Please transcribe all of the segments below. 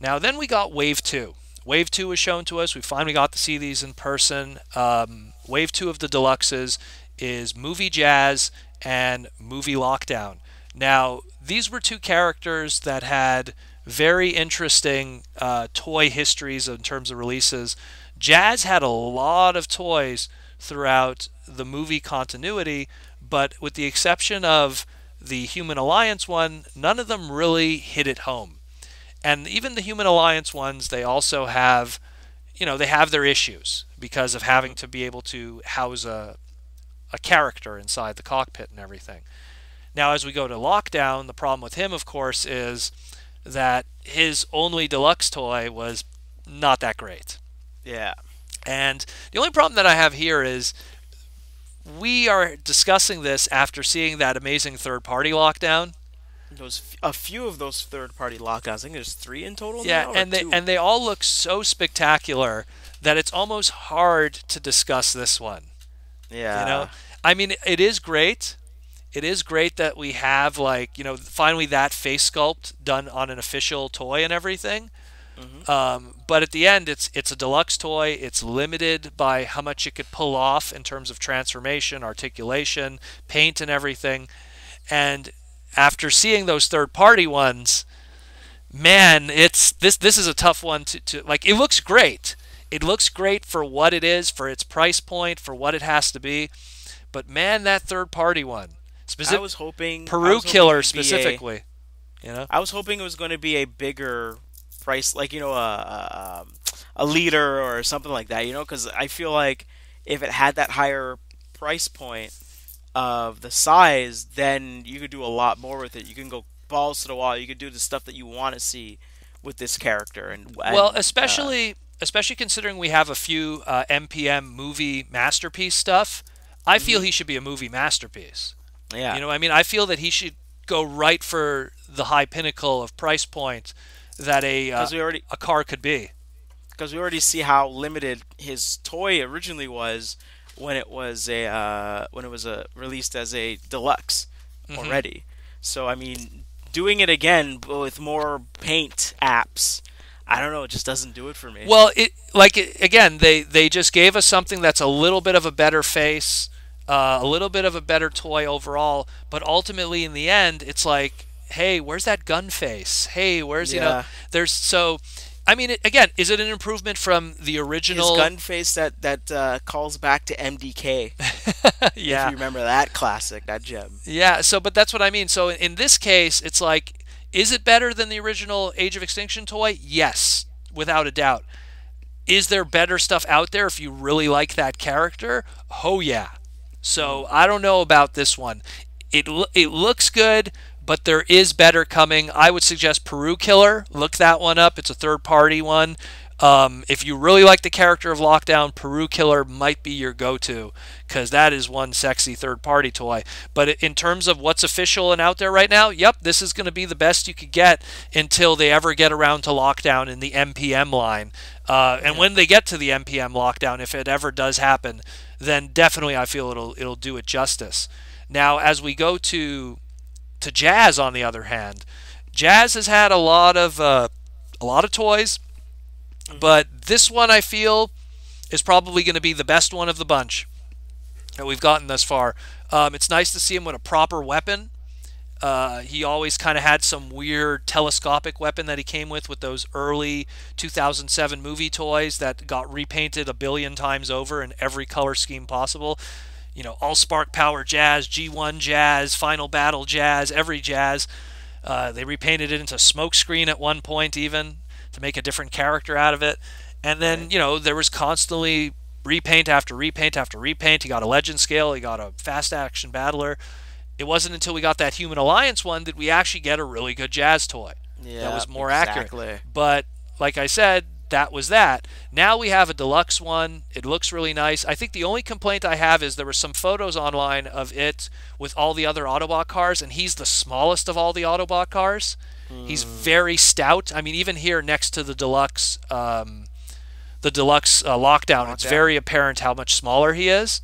Now then we got Wave 2. Wave 2 was shown to us. We finally got to see these in person. Wave 2 of the deluxes is Movie Jazz and Movie Lockdown. Now, these were two characters that had very interesting toy histories in terms of releases. Jazz had a lot of toys throughout the movie continuity, but with the exception of the Human Alliance one, none of them really hit it home. And even the Human Alliance ones, they also have, they have their issues because of having to be able to house a character inside the cockpit and everything. Now, as we go to Lockdown, the problem with him, of course, is that his only deluxe toy was not that great. Yeah. And the only problem that I have here is we are discussing this after seeing that amazing third-party Lockdown. A few of those third-party lockdowns. I think there's three in total Yeah, now, or and they two. and they all look so spectacular that it's almost hard to discuss this one. You know, Yeah. I mean, it is great. It is great that we have like finally that face sculpt done on an official toy and everything. Hmm. But at the end, it's a deluxe toy. It's limited by how much it could pull off in terms of transformation, articulation, paint, and everything. And after seeing those third-party ones, man, it's this is a tough one to like. It looks great. It looks great for what it is, for its price point, for what it has to be. But man, that third-party one, I specific was hoping. I Peru was hoping it Killer would be a. specifically, you know. I was hoping it was going to be a bigger price, like a leader or something like that. Because I feel like if it had that higher price point of the size, then you could do a lot more with it. You can go balls to the wall. You could do the stuff that you want to see with this character, and Well, and especially considering we have a few MPM movie masterpiece stuff, I feel mhm, he should be a movie masterpiece. yeah, I mean, I feel that he should go right for the high pinnacle of price point that because a car could be. we already see how limited his toy originally was when it was released as a deluxe Hmm. already. So I mean, doing it again with more paint apps, I don't know, it just doesn't do it for me. Well, again, they just gave us something that's a little bit of a better face, a little bit of a better toy overall, but ultimately in the end, it's like, hey, where's that gun face? Hey, where's Yeah, there's so. I mean, again, is it an improvement from the his original? gun face that calls back to MDK. If Yeah, you remember that classic, that gem. yeah. So, but that's what I mean. So in this case, it's like, is it better than the original Age of Extinction toy? Yes, without a doubt. Is there better stuff out there if you really like that character? Oh yeah. Mm. So I don't know about this one. It looks good, but there is better coming. I would suggest Peru Killer. Look that one up. It's a third party one. If you really like the character of Lockdown, Peru Killer might be your go-to because that is one sexy third-party toy. But in terms of what's official and out there right now, yep, this is going to be the best you could get until they ever get around to Lockdown in the MPM line. And Yeah. when they get to the MPM Lockdown, if it ever does happen, then definitely I feel it'll do it justice. Now, as we go to Jazz, on the other hand, Jazz has had a lot of toys, Hmm. but this one I feel is probably going to be the best one of the bunch that we've gotten thus far. It's nice to see him with a proper weapon. He always kind of had some weird telescopic weapon that he came with those early 2007 movie toys that got repainted a billion times over in every color scheme possible. All spark power Jazz, G1 Jazz, Final Battle Jazz, every Jazz. They repainted it into smokescreen at one point, even to make a different character out of it. And then, Right. there was constantly repaint after repaint after repaint. He got a legend scale, he got a fast action battler. It wasn't until we got that Human Alliance one that we actually get a really good Jazz toy that Yeah, was more accurate. exactly. But like I said, that was that. Now we have a deluxe one. It looks really nice. I think the only complaint I have is there were some photos online of it with all the other Autobot cars, and he's the smallest of all the Autobot cars. He's Hmm. very stout. I mean, even here next to the deluxe lockdown, it's Lockdown. very apparent how much smaller he is.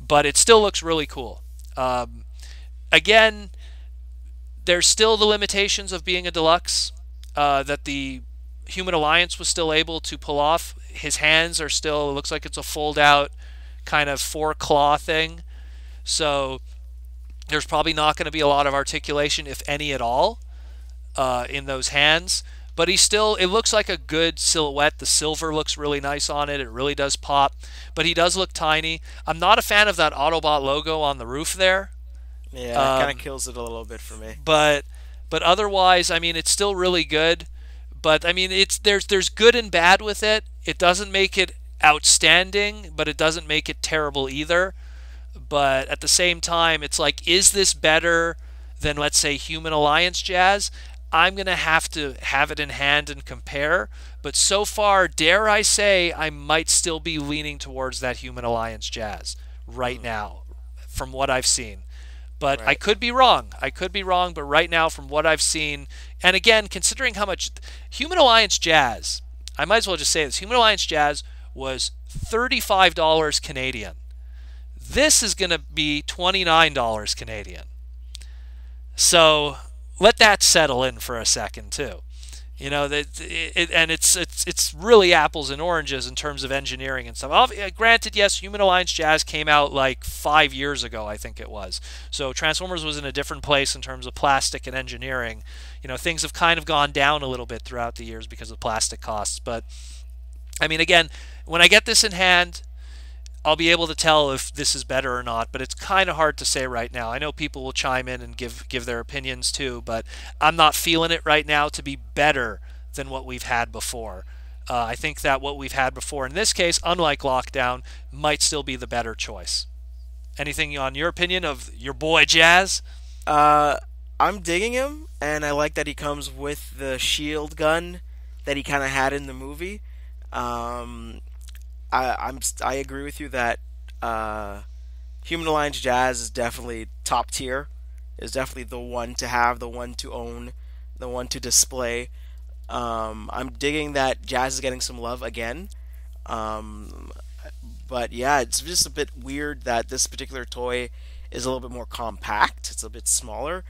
But it still looks really cool. Again, there's still the limitations of being a deluxe that the Human Alliance was still able to pull off. His hands are still, it looks like it's a fold out kind of four claw thing. So there's probably not going to be a lot of articulation, if any at all, in those hands. But he's still, it looks like a good silhouette. The silver looks really nice on it. It really does pop. But he does look tiny. I'm not a fan of that Autobot logo on the roof there. Yeah, it kind of kills it a little bit for me. But otherwise, I mean, it's still really good. But I mean, there's good and bad with it. It doesn't make it outstanding, but it doesn't make it terrible either. But at the same time, it's like, is this better than, let's say, Human Alliance Jazz? I'm going to have it in hand and compare. But so far, dare I say, I might still be leaning towards that Human Alliance Jazz right now, from what I've seen. But I could be wrong. I could be wrong, but right now, from what I've seen, and again, considering how much Human Alliance Jazz, I might as well just say this, Human Alliance Jazz was $35 Canadian. This is going to be $29 Canadian. So let that settle in for a second too. You know, it's really apples and oranges in terms of engineering and stuff. Granted, yes, Human Alliance Jazz came out like 5 years ago, I think it was. So Transformers was in a different place in terms of plastic and engineering. You know, things have kind of gone down a little bit throughout the years because of plastic costs. But I mean, again, when I get this in hand, I'll be able to tell if this is better or not, but it's kind of hard to say right now. I know people will chime in and give their opinions too, but I'm not feeling it right now to be better than what we've had before. I think that what we've had before, in this case, unlike Lockdown, might still be the better choice. Anything on your opinion of your boy Jazz? I'm digging him, and I like that he comes with the shield gun that he kind of had in the movie. I agree with you that Human Alliance Jazz is definitely top tier. Is definitely the one to have, the one to own, the one to display. I'm digging that Jazz is getting some love again. But yeah, it's just a bit weird that this particular toy is a little bit more compact. It's a bit smaller.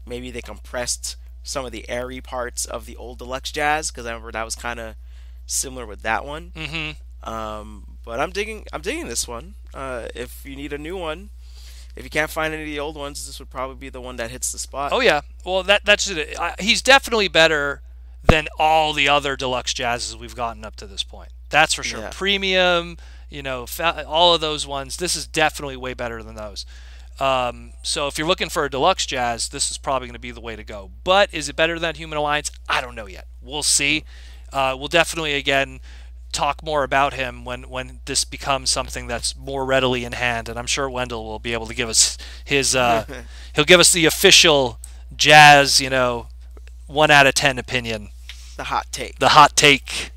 Maybe they compressed some of the airy parts of the old Deluxe Jazz, because I remember that was kind of similar with that one. But I'm digging this one. If you need a new one, if you can't find any of the old ones, this would probably be the one that hits the spot. Oh yeah, well that's it. He's definitely better than all the other Deluxe Jazzes we've gotten up to this point. That's for sure. Yeah. Premium, you know, all of those ones. This is definitely way better than those. So if you're looking for a Deluxe Jazz, this is probably going to be the way to go. But is it better than Human Alliance? I don't know yet. We'll see. We'll definitely, again, talk more about him when this becomes something that's more readily in hand. And I'm sure Wendell will be able to give us his, he'll give us the official Jazz, 1 out of 10 opinion. The hot take. The hot take.